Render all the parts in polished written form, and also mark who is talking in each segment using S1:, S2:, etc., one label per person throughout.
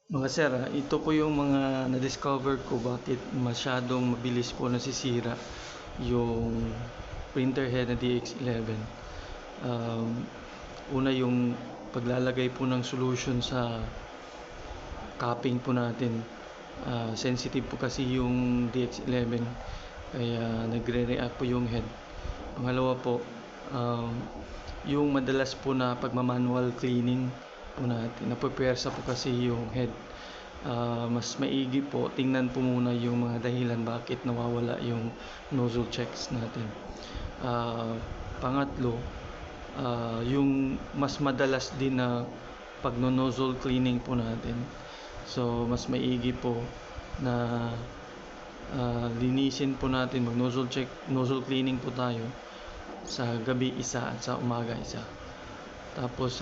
S1: Mga sir, ito po yung mga na-discover ko bakit masyadong mabilis po nasisira yung printer head na DX11. Um, Una yung paglalagay po ng solution sa cupping po natin. Sensitive po kasi yung DX11 kaya nagre-react po yung head. Pangalawa po, um, yung madalas po na pagmamanual cleaning po natin, napupwersa po kasi yung head. Mas maigi po tingnan po muna yung mga dahilan bakit nawawala yung nozzle checks natin. Pangatlo, yung mas madalas din na pagno-nozzle cleaning po natin. So mas maigi po na linisin po natin, mag-nozzle check, nozzle cleaning po tayo sa gabi isa at sa umaga isa. Tapos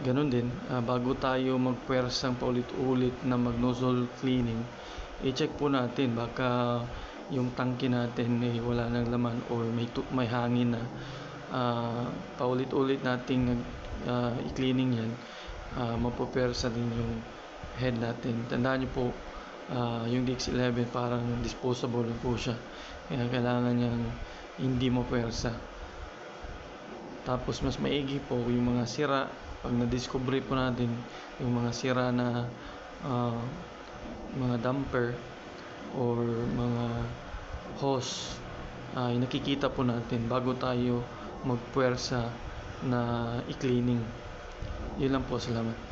S1: ganun din, bago tayo magpwersang paulit-ulit na mag-nozzle cleaning, i-check po natin baka yung tangke natin wala nang laman or may hangin na. Paulit-ulit nating i-cleaning yan, mapupwersa din yung head natin. Tandaan nyo po, yung DX11 parang disposable po siya, kaya kailangan niyang hindi mapwersa. Tapos mas maigi po yung mga sira, pag na-discover po natin yung mga sira na mga damper or mga hose, ay nakikita po natin bago tayo magpuwersa na i-cleaning. Yun lang po, salamat.